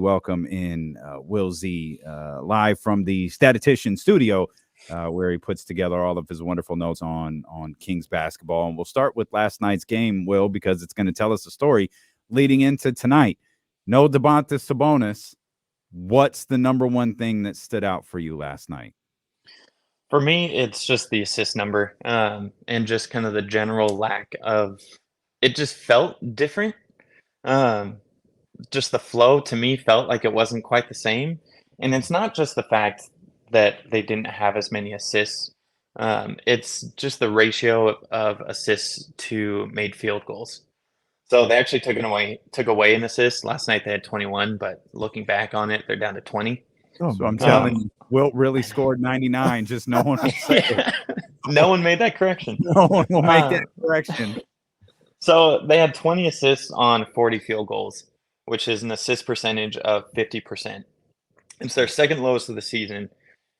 welcome in Will Z live from the Statistician studio, where he puts together all of his wonderful notes on Kings basketball. And we'll start with last night's game, Will, because it's going to tell us a story leading into tonight. No Domantas Sabonis. What's the number one thing that stood out for you last night? For me, it's just the assist number, and just kind of the general lack of. It just felt different. Um, just the flow to me felt like it wasn't quite the same, and it's not just the fact that they didn't have as many assists. It's just the ratio of assists to made field goals. So they actually took away an assist last night. They had 21, but looking back on it, they're down to 20. Oh, so I'm Um, telling you, Wilt really scored 99. Just no one will say it. yeah, no one made that correction. No one will make Uh, that correction. So they had 20 assists on 40 field goals, which is an assist percentage of 50%. It's their second lowest of the season.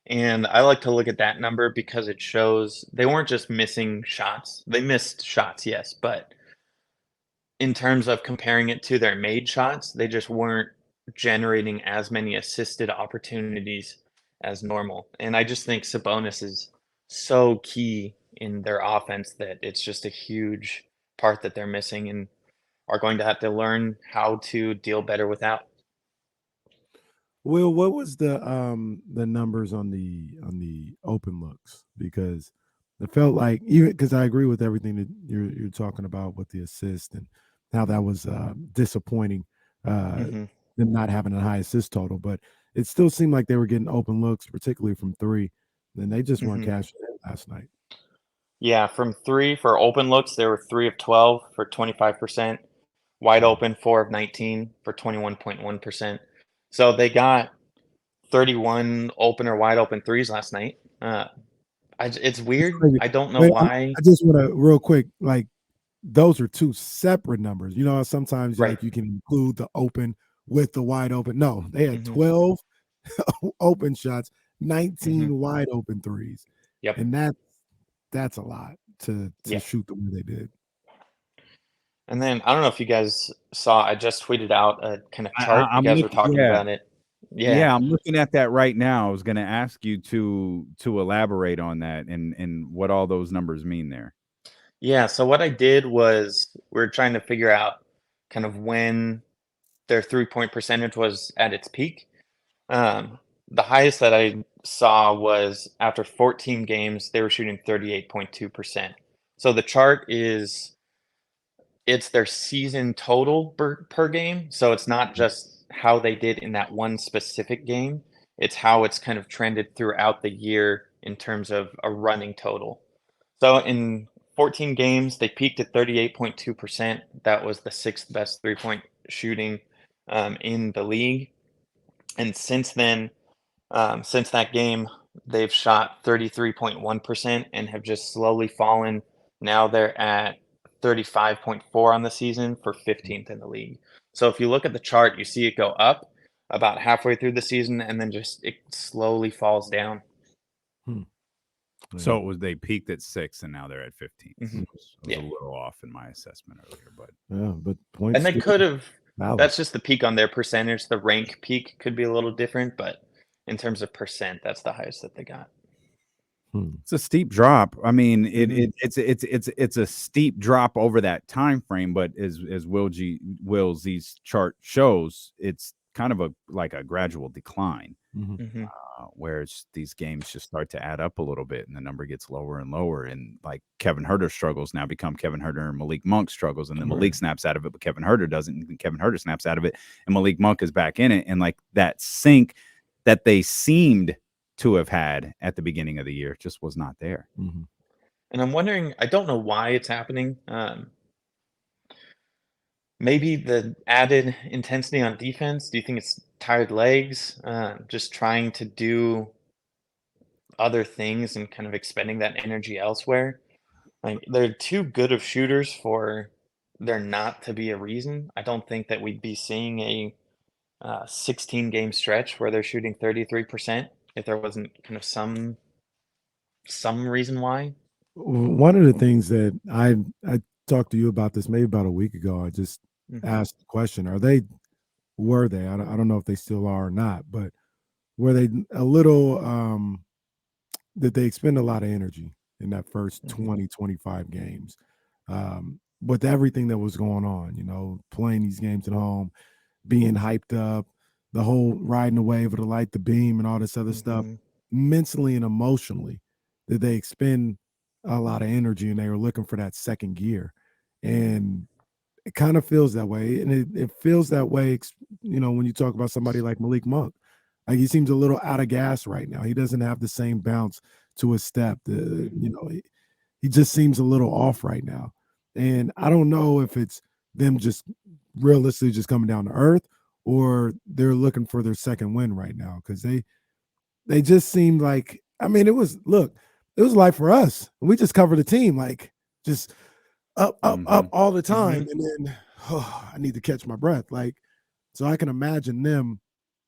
And I like to look at that number because it shows they weren't just missing shots. They missed shots, yes, but in terms of comparing it to their made shots, they just weren't generating as many assisted opportunities as normal. And I just think Sabonis is so key in their offense that it's just a huge part that they're missing and are going to have to learn how to deal better without. Will, what was the numbers on the open looks? Because it felt like, even because I agree with everything that you're talking about with the assist and how that was disappointing, uh hmm them not having a high assist total, but it still seemed like they were getting open looks, particularly from three, and they just weren't hmm cashing it last night. Yeah, from three for open looks, they were 3 of 12 for 25%, wide open 4 of 19 for 21.1%. So they got 31 open or wide open threes last night. It's It's weird. crazy. I don't know Wait, why. I just want to real quick, like, those are two separate numbers. You know, how sometimes Right. you can include the open with the wide open. No, they had hmm 12 open shots, hmm 19 wide open threes, Yep. and that's a lot to Yeah. shoot the way they did. And then I don't know if you guys saw, I just tweeted out a kind of I, chart. I, You I'm guys were looking. talking Yeah, about it. Yeah. yeah. I'm looking at that right now. I was going to ask you to elaborate on that and what all those numbers mean there. Yeah. So what I did was we're trying to figure out kind of when their 3-point percentage was at its peak. Um, the highest that I saw was after 14 games, they were shooting 38.2%. So the chart is it's their season total per game. So it's not just how they did in that one specific game. It's how it's kind of trended throughout the year in terms of a running total. So in 14 games, they peaked at 38.2%. That was the sixth best 3-point shooting in the league. And since then, since that game, they've shot 33.1% and have just slowly fallen. Now they're at 35.4 on the season for 15th in the league. So if you look at the chart, you see it go up about halfway through the season and then just it slowly falls down. Hmm. So Yeah. it was they peaked at 6 and now they're at 15. So hmm I was a Yeah. little off in my assessment earlier, but Yeah, but points And they still could have, valid. that's just the peak on their percentage. The rank peak could be a little different, but in terms of percent, that's the highest that they got. Hmm. it's a steep drop. I mean, hmm it's a steep drop over that time frame, but as Will Z's chart shows, it's kind of a gradual decline. Mhm. hmm Where these games just start to add up a little bit and the number gets lower and lower. And like Kevin Herter struggles now become Kevin Herter and Malik Monk struggles. And then Malik snaps out of it, but Kevin Herter doesn't. And Kevin Herter snaps out of it and Malik Monk is back in it. And like that sync that they seemed to have had at the beginning of the year just was not there. Mhm. And I'm wondering, I don't know why it's happening. Maybe the added intensity on defense. Do you think it's tired legs? Just trying to do other things and kind of expending that energy elsewhere? Like they're too good of shooters for there not to be a reason. I don't think that we'd be seeing a 16 game stretch where they're shooting 33% if there wasn't kind of some reason why. One of the things that I talked to you about this maybe about a week ago, I just hmm asked the question, are they were they? I don't know if they still are or not, but were they a little did they expend a lot of energy in that first 20, 25 games with everything that was going on, you know, playing these games at home, being hyped up, the whole riding the wave of the light, the beam, and all this other stuff, mentally and emotionally, did they expend a lot of energy, and they were looking for that second gear. And it kind of feels that way. And it feels that way, you know, when you talk about somebody like Malik Monk. Like, he seems a little out of gas right now. He doesn't have the same bounce to his step. You know, he just seems a little off right now. And I don't know if it's them just realistically just coming down to earth, or they're looking for their second win right now, because they just seemed like, I mean, it was like for us. We just covered the team, like just up all the time. And then I need to catch my breath. Like, so I can imagine them.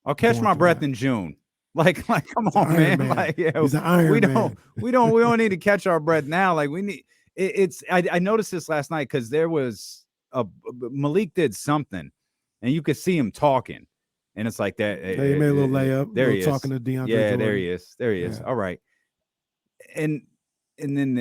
I'll catch my breath in June. Like, come on, man. Like, yeah, he's an Iron Man. We don't need to catch our breath now. Like, we need I noticed this last night, because there was Malik did something, and you could see him talking, and it's like that. He made a little layup. There he is talking to DeAndre. Yeah, Jordan. there he is. There he is. All right. And then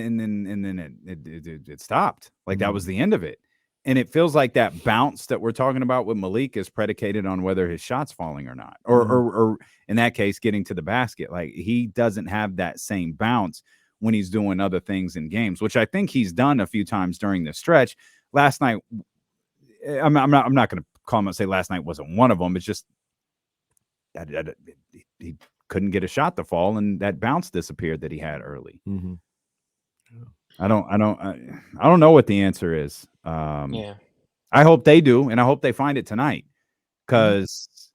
it stopped. Like, that was the end of it. And it feels like that bounce that we're talking about with Malik is predicated on whether his shot's falling or not, or in that case, getting to the basket. Like, he doesn't have that same bounce when he's doing other things in games, which I think he's done a few times during the stretch. Last night, I'm not going to call him and say last night wasn't one of them. It's just he couldn't get a shot to fall, and that bounce disappeared that he had early. I don't know what the answer is. I hope they do, and I hope they find it tonight, because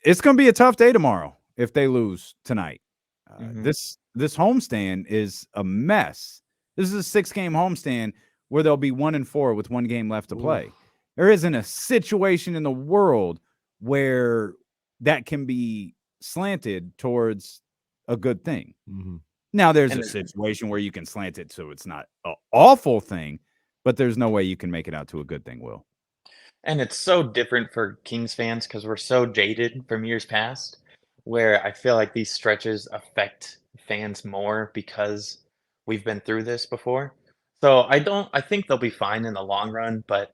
it's going to be a tough day tomorrow if they lose tonight. This homestand is a mess. This is a 6-game homestand where they'll be 1-4 with 1 game left to play. There isn't a situation in the world where that can be slanted towards a good thing. Now, there's a situation where you can slant it so it's not an awful thing, but there's no way you can make it out to a good thing, Will. And it's so different for Kings fans because we're so jaded from years past, where I feel like these stretches affect fans more because we've been through this before. So I think they'll be fine in the long run, but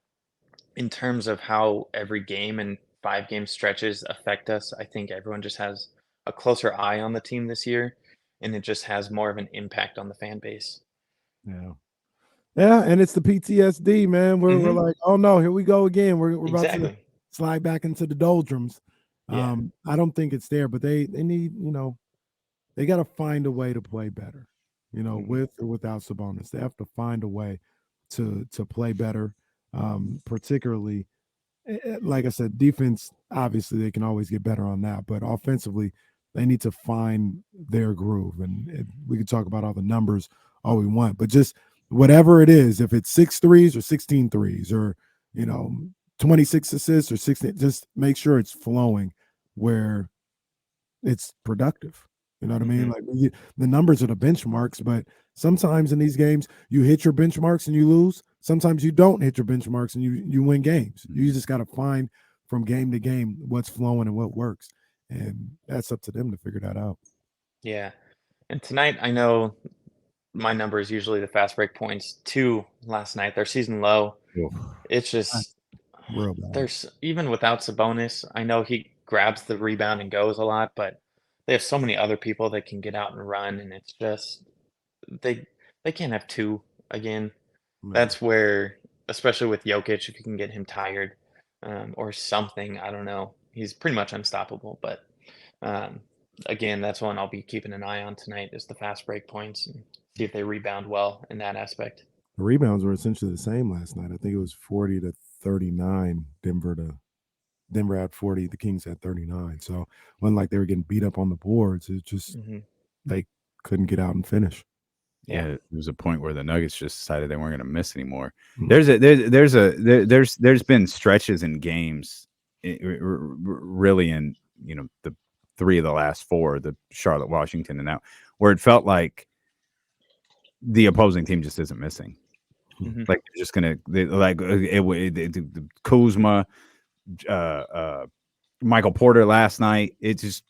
in terms of how every game and 5-game stretches affect us, I think everyone just has a closer eye on the team this year, and it just has more of an impact on the fan base. Yeah, and it's the PTSD, man. We're like, oh no, here we go again. We're about to slide back into the doldrums. I don't think it's there, but they need, you know, they got to find a way to play better, you know, with or without Sabonis. They have to find a way to play better, particularly, like I said, defense, obviously they can always get better on that, but offensively, they need to find their groove. And we can talk about all the numbers all we want, but just whatever it is, if it's 6 threes or 16 threes or, you know, 26 assists or 16, just make sure it's flowing where it's productive. You know what I mean? Like, the numbers are the benchmarks, but sometimes in these games you hit your benchmarks and you lose. Sometimes you don't hit your benchmarks and you win games. You just got to find from game to game what's flowing and what works. And that's up to them to figure that out. Yeah. And tonight, I know my number is usually the fast break points. 2 last night, their season low. It's just real bad. There's, even without Sabonis, I know he grabs the rebound and goes a lot, but they have so many other people that can get out and run, and it's just they can't have 2 again. That's where, especially with Jokic, if you can get him tired or something, I don't know. He's pretty much unstoppable, but again, that's one I'll be keeping an eye on tonight, is the fast break points, and see if they rebound well in that aspect. The rebounds were essentially the same last night. I think it was 40-39. Denver had 40. The Kings had 39. So it wasn't like they were getting beat up on the boards. It just they couldn't get out and finish. Yeah, there was a point where the Nuggets just decided they weren't going to miss anymore. Mm-hmm. There's been stretches in games, really, in, you know, the 3 of the last 4, the Charlotte, Washington, and now, where it felt like the opposing team just isn't missing. Like, they're just gonna, Kuzma, Michael Porter last night. It's just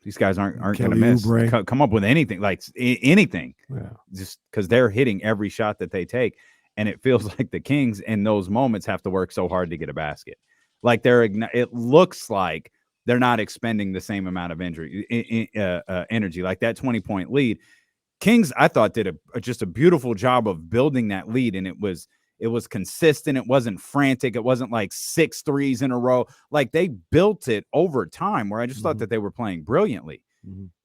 these guys aren't going to miss. Come up with anything, like anything, just because they're hitting every shot that they take. And it feels like the Kings in those moments have to work so hard to get a basket. Like it looks like they're not expending the same amount of energy. Like that 20-point lead. Kings, I thought, did just a beautiful job of building that lead, and it was consistent. It wasn't frantic. It wasn't like 6 threes in a row. Like they built it over time, where I just thought that they were playing brilliantly,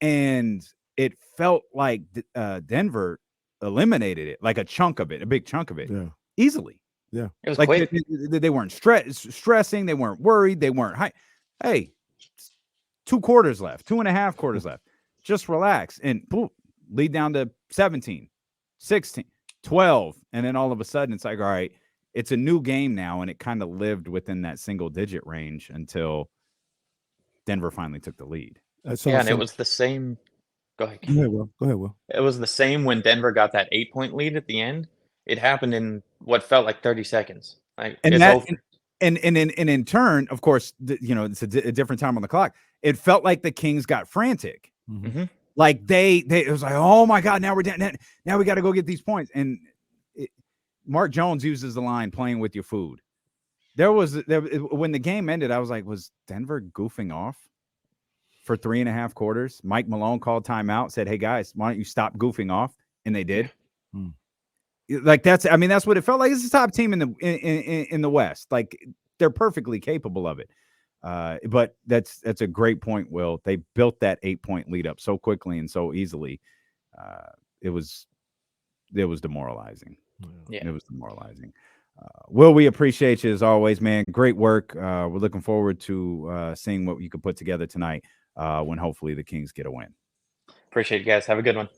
and it felt like Denver eliminated it, like a big chunk of it, easily. Yeah, it was like quick. They weren't stressing. They weren't worried. They weren't high. Hey, 2 quarters left, 2.5 quarters left. Just relax and boom, lead down to 17, 16, 12. And then all of a sudden it's like, all right, it's a new game now. And it kind of lived within that single digit range until Denver finally took the lead. And it was the same. Go ahead. Go ahead, Will. It was the same when Denver got that 8-point lead at the end. It happened in what felt like 30 seconds. Like, and it's over. And in turn, of course, it's a different time on the clock. It felt like the Kings got frantic. Like it was like, oh my God, now we're down. Now we got to go get these points. And Mark Jones uses the line, playing with your food. When the game ended, I was like, was Denver goofing off for 3.5 quarters? Mike Malone called timeout, said, hey guys, why don't you stop goofing off? And they did. Like that's what it felt like. It's the top team in the West. Like they're perfectly capable of it. But that's a great point, Will. They built that 8-point lead up so quickly and so easily. It was demoralizing. Yeah. It was demoralizing. Will, we appreciate you as always, man. Great work. We're looking forward to seeing what you could put together tonight when hopefully the Kings get a win. Appreciate you guys. Have a good one.